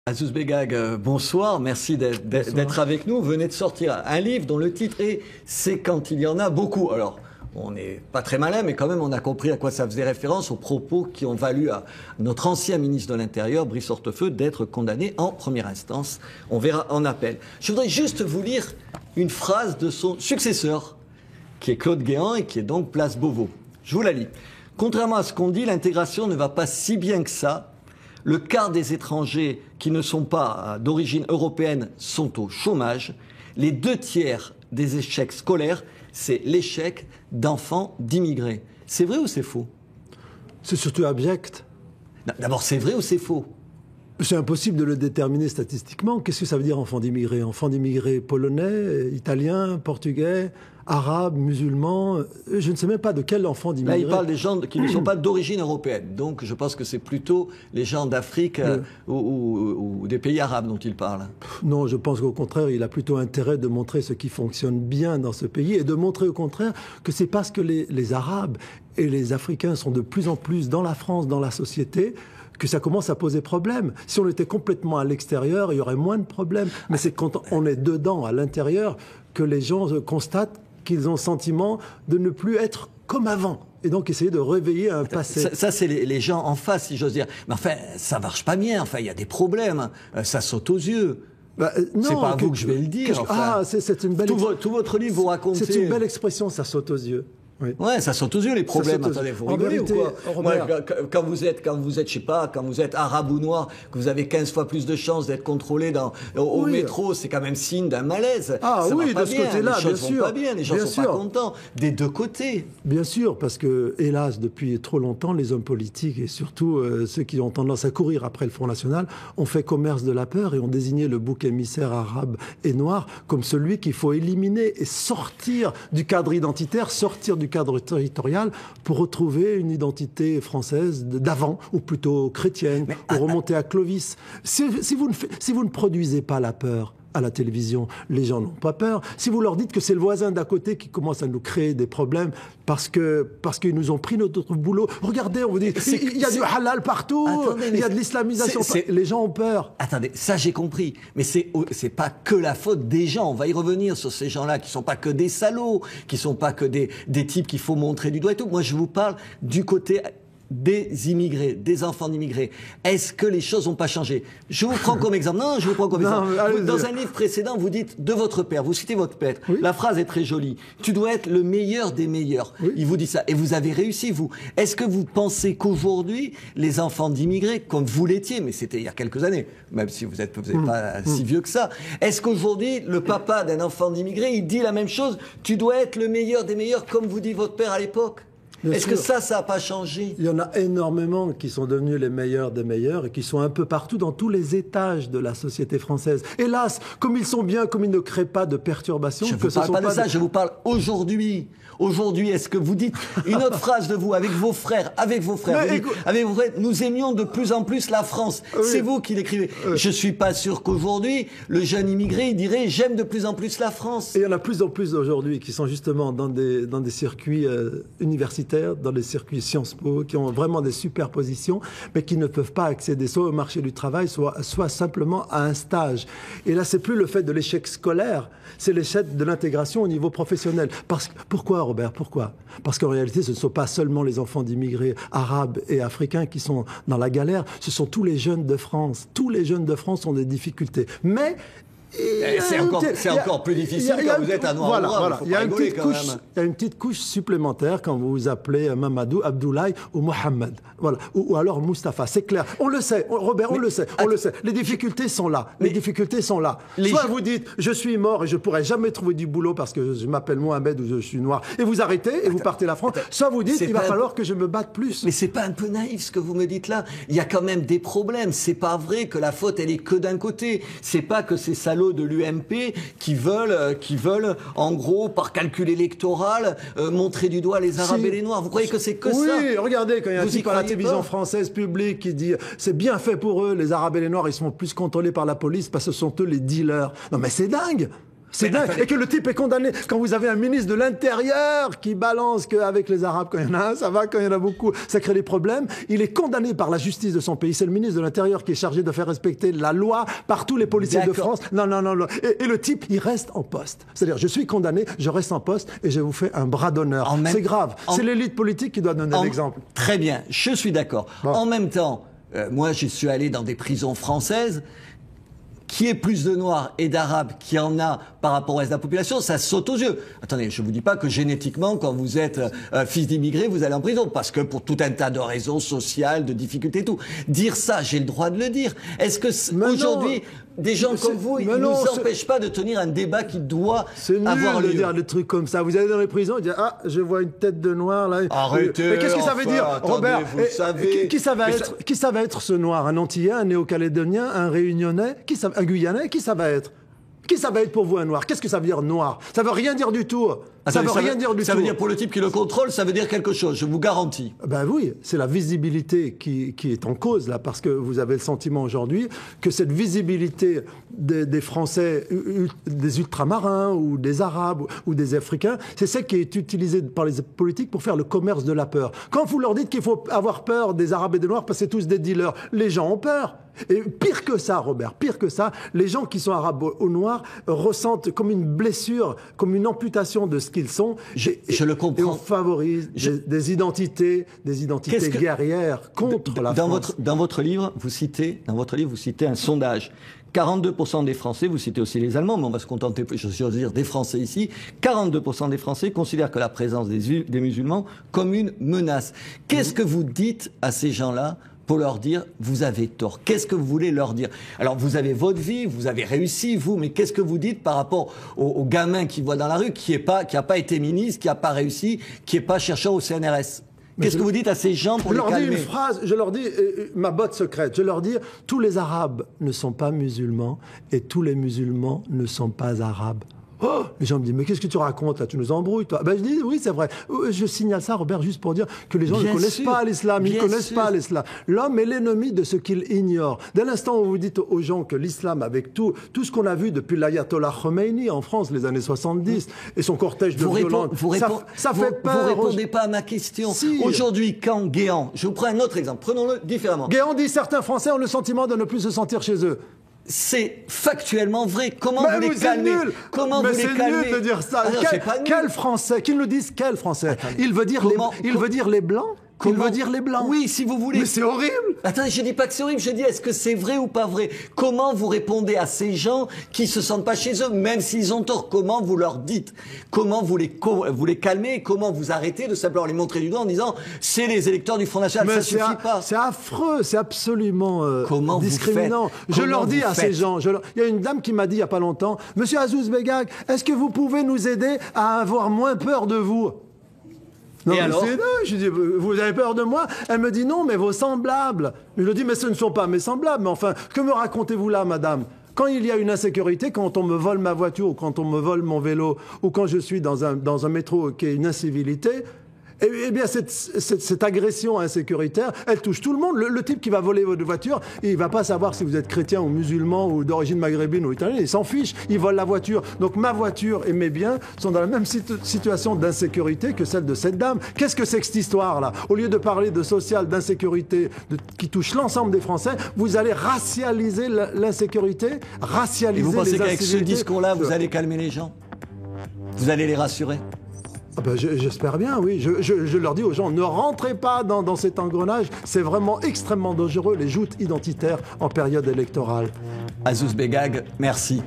Azouz Begag, bonsoir, merci d'être avec nous. Vous venez de sortir un livre dont le titre est « C'est quand il y en a beaucoup ». Alors, on n'est pas très malin, mais quand même on a compris à quoi ça faisait référence, aux propos qui ont valu à notre ancien ministre de l'Intérieur, Brice Hortefeux, d'être condamné en première instance. On verra en appel. Je voudrais juste vous lire une phrase de son successeur, qui est Claude Guéant et qui est donc Place Beauvau. Je vous la lis. « Contrairement à ce qu'on dit, l'intégration ne va pas si bien que ça. Le quart des étrangers qui ne sont pas d'origine européenne sont au chômage. Les 2/3 des échecs scolaires, c'est l'échec d'enfants d'immigrés. » C'est vrai ou c'est faux? C'est surtout abject. D'abord, c'est vrai ou c'est faux? C'est impossible de le déterminer statistiquement. Qu'est-ce que ça veut dire enfant d'immigrés? Enfant d'immigrés polonais, italiens, portugais, arabes, musulmans. Je ne sais même pas de quel enfant d'immigrés. Là, il parle des gens qui ne sont pas d'origine européenne. Donc, je pense que c'est plutôt les gens d'Afrique ou des pays arabes dont il parle. Non, je pense qu'au contraire, il a plutôt intérêt de montrer ce qui fonctionne bien dans ce pays et de montrer au contraire que c'est parce que les Arabes et les Africains sont de plus en plus dans la France, dans la société, que ça commence à poser problème. Si on était complètement à l'extérieur, il y aurait moins de problèmes. Mais c'est quand on est dedans, à l'intérieur, que les gens constatent qu'ils ont le sentiment de ne plus être comme avant. Et donc essayer de réveiller un passé. Ça c'est les gens en face, si j'ose dire. Mais enfin, ça marche pas bien. Enfin, il y a des problèmes. Ça saute aux yeux. C'est pas à vous que je vais le dire. Enfin, c'est une belle tout votre livre vous raconte. C'est une belle expression, ça saute aux yeux. Oui. Ouais, ça saute aux yeux les problèmes. Attendez, vous rigolez ou quoi? Moi, quand vous êtes, je sais pas, quand vous êtes arabe ou noir, que vous avez 15 fois plus de chances d'être contrôlé au métro, c'est quand même signe d'un malaise. Ah ça oui, va pas de ce bien. côté-là, les bien choses sûr. Vont pas bien, les gens sont pas contents des deux côtés. Bien sûr, parce que hélas, depuis trop longtemps, les hommes politiques et surtout ceux qui ont tendance à courir après le Front National ont fait commerce de la peur et ont désigné le bouc émissaire arabe et noir comme celui qu'il faut éliminer et sortir du cadre identitaire, sortir du cadre territorial pour retrouver une identité française d'avant, ou plutôt chrétienne, pour remonter à Clovis. Si vous ne produisez pas la peur à la télévision, les gens n'ont pas peur. Si vous leur dites que c'est le voisin d'à côté qui commence à nous créer des problèmes parce qu'ils nous ont pris notre boulot, regardez, on vous dit, il y a du halal partout, il y a de l'islamisation, les gens ont peur. Attendez, ça j'ai compris, mais c'est pas que la faute des gens, on va y revenir sur ces gens-là qui sont pas que des salauds, qui sont pas que des types qu'il faut montrer du doigt et tout. Moi je vous parle du côté des immigrés, des enfants d'immigrés. Est-ce que les choses n'ont pas changé? Je vous prends comme exemple. Non, je vous prends comme exemple. Dans un livre précédent, vous dites de votre père, vous citez votre père. Oui. La phrase est très jolie. Tu dois être le meilleur des meilleurs. Oui. Il vous dit ça. Et vous avez réussi, vous. Est-ce que vous pensez qu'aujourd'hui, les enfants d'immigrés, comme vous l'étiez, mais c'était il y a quelques années, même si vous n'êtes pas si vieux que ça, est-ce qu'aujourd'hui, le papa d'un enfant d'immigré, il dit la même chose? Tu dois être le meilleur des meilleurs, comme vous dit votre père à l'époque? Est-ce que ça n'a pas changé? Il y en a énormément qui sont devenus les meilleurs des meilleurs et qui sont un peu partout dans tous les étages de la société française. Hélas, comme ils sont bien, comme ils ne créent pas de perturbations... Je ne vous parle pas de ça, je vous parle aujourd'hui. Aujourd'hui, est-ce que vous dites une autre phrase de vous, avec vos frères, nous aimions de plus en plus la France. Oui. C'est vous qui l'écrivez. Je ne suis pas sûr qu'aujourd'hui, le jeune immigré, il dirait « j'aime de plus en plus la France ». Et il y en a plus en plus aujourd'hui qui sont justement dans des circuits universitaires, dans les circuits Sciences Po, qui ont vraiment des superpositions, mais qui ne peuvent pas accéder soit au marché du travail, soit simplement à un stage. Et là, c'est plus le fait de l'échec scolaire, c'est l'échec de l'intégration au niveau professionnel. Pourquoi, Robert? Pourquoi? Parce qu'en réalité, ce ne sont pas seulement les enfants d'immigrés arabes et africains qui sont dans la galère, ce sont tous les jeunes de France. Tous les jeunes de France ont des difficultés. Mais... C'est encore plus difficile quand vous êtes à noir. Voilà. Il y a une petite couche supplémentaire quand vous vous appelez Mamadou, Abdoulaye ou Mohamed. Voilà. Ou alors Mustapha. C'est clair. On le sait. Robert, on le sait. Les difficultés sont là. Soit vous dites, je suis mort et je pourrai jamais trouver du boulot parce que je m'appelle Mohamed ou je suis noir. Et vous arrêtez et vous partez la France. Soit vous dites, il va falloir que je me batte plus. Mais c'est pas un peu naïf ce que vous me dites là? Il y a quand même des problèmes. C'est pas vrai que la faute, elle est que d'un côté. C'est pas que ces salauds de l'UMP qui veulent, en gros, par calcul électoral, montrer du doigt les Arabes et les Noirs. Vous croyez que c'est que ça? Oui, regardez, quand il y a un type à la télévision française publique qui dit « c'est bien fait pour eux, les Arabes et les Noirs, ils sont plus contrôlés par la police parce que ce sont eux les dealers ». Non mais c'est dingue! C'est dingue. Et que le type est condamné. Quand vous avez un ministre de l'Intérieur qui balance qu'avec les Arabes, quand il y en a un, ça va, quand il y en a beaucoup, ça crée des problèmes. Il est condamné par la justice de son pays. C'est le ministre de l'Intérieur qui est chargé de faire respecter la loi par tous les policiers de France. Non. Et le type, il reste en poste. C'est-à-dire, je suis condamné, je reste en poste et je vous fais un bras d'honneur. C'est grave. C'est l'élite politique qui doit donner l'exemple. Très bien, je suis d'accord. Bon. En même temps, moi, je suis allé dans des prisons françaises. Qui est plus de Noirs et d'Arabes qu'il y en a par rapport au reste de la population, ça saute aux yeux. Attendez, je vous dis pas que génétiquement, quand vous êtes fils d'immigrés, vous allez en prison, parce que pour tout un tas de raisons sociales, de difficultés et tout. Dire ça, j'ai le droit de le dire. Est-ce que aujourd'hui, des gens comme vous, ils ne nous empêchent pas de tenir un débat qui doit avoir lieu? C'est nul de dire des trucs comme ça. Vous allez dans les prisons et dire, ah, je vois une tête de Noir là. Arrêtez. Mais qu'est-ce que ça veut dire, attendez, Robert? Vous savez, qui ça va être ce Noir? Un Antillais, un Néo-Calédonien, un Réunionnais? Un Guyanais? Qui ça va être? Qui ça va être pour vous un Noir? Qu'est-ce que ça veut dire Noir? Ça veut rien dire du tout. Ça veut rien dire du tout. Ça veut dire pour le type qui le contrôle, ça veut dire quelque chose, je vous garantis. Ben oui, c'est la visibilité qui est en cause là, parce que vous avez le sentiment aujourd'hui que cette visibilité des Français, des ultramarins ou des Arabes ou des Africains, c'est celle qui est utilisée par les politiques pour faire le commerce de la peur. Quand vous leur dites qu'il faut avoir peur des Arabes et des Noirs parce que c'est tous des dealers, les gens ont peur. Et pire que ça, Robert, pire que ça, les gens qui sont arabes ou noirs ressentent comme une blessure, comme une amputation de ce qu'ils sont. Je le comprends. Et on favorise des identités guerrières contre la France. Dans votre livre, vous citez un sondage. 42% des Français, vous citez aussi les Allemands, mais on va se contenter, je veux dire, des Français ici. 42% des Français considèrent que la présence des musulmans comme une menace. Qu'est-ce que vous dites à ces gens-là pour leur dire, vous avez tort? Qu'est-ce que vous voulez leur dire? Alors, vous avez votre vie, vous avez réussi, vous, mais qu'est-ce que vous dites par rapport au gamin qui voit dans la rue, qui a pas été ministre, qui a pas réussi, qui est pas chercheur au CNRS? Qu'est-ce que vous dites à ces gens pour les calmer? Je leur dis une phrase, je leur dis ma botte secrète, je leur dis, tous les Arabes ne sont pas musulmans et tous les musulmans ne sont pas arabes. Oh, les gens me disent, mais qu'est-ce que tu racontes là? Tu nous embrouilles, toi. Ben, je dis, oui, c'est vrai. Je signale ça, Robert, juste pour dire que les gens ne connaissent pas l'islam. Ils ne connaissent pas l'islam. L'homme est l'ennemi de ce qu'il ignore. Dès l'instant où vous dites aux gens que l'islam, avec tout ce qu'on a vu depuis l'ayatollah Khomeini en France, les années 70, et son cortège de violence, ça fait peur. Vous répondez pas à ma question. Si. Aujourd'hui, quand Guéant, je vous prends un autre exemple, prenons-le différemment. Guéant dit, certains Français ont le sentiment de ne plus se sentir chez eux. C'est factuellement vrai. Comment vous les calmez? Comment vous les calmez? C'est nul de dire ça. Quel Français? Qu'ils nous disent quel Français? Attendez. Il veut dire les Blancs? Il veut dire les Blancs. Oui, si vous voulez. Mais c'est horrible. Attendez, je dis pas que c'est horrible, je dis est-ce que c'est vrai ou pas vrai? Comment vous répondez à ces gens qui se sentent pas chez eux, même s'ils ont tort? Comment vous leur dites? Comment vous les calmez? Comment vous arrêtez de simplement les montrer du doigt en disant c'est les électeurs du Front National? Ça suffit pas. C'est affreux, c'est absolument Comment discriminant. Je leur dis à ces gens, il y a une dame qui m'a dit il y a pas longtemps, Monsieur Azouz Begag, est-ce que vous pouvez nous aider à avoir moins peur de vous? Non, et alors je dis, vous avez peur de moi? Elle me dit non, mais vos semblables. Je lui dis, mais ce ne sont pas mes semblables. Mais enfin, que me racontez-vous là, madame? Quand il y a une insécurité, quand on me vole ma voiture, ou quand on me vole mon vélo, ou quand je suis dans un métro qui est une incivilité, eh bien, cette agression insécuritaire, elle touche tout le monde. Le type qui va voler votre voiture, il va pas savoir si vous êtes chrétien ou musulman ou d'origine maghrébine ou italienne, il s'en fiche, il vole la voiture. Donc ma voiture et mes biens sont dans la même situation d'insécurité que celle de cette dame. Qu'est-ce que c'est que cette histoire-là? Au lieu de parler de social, d'insécurité, qui touche l'ensemble des Français, vous allez racialiser l'insécurité, racialiser les incivilités. Et vous pensez qu'avec ce discours-là, vous allez calmer les gens? Vous allez les rassurer? Ah ben j'espère bien, oui. Je leur dis aux gens, ne rentrez pas dans cet engrenage. C'est vraiment extrêmement dangereux, les joutes identitaires en période électorale. Azouz Begag, merci.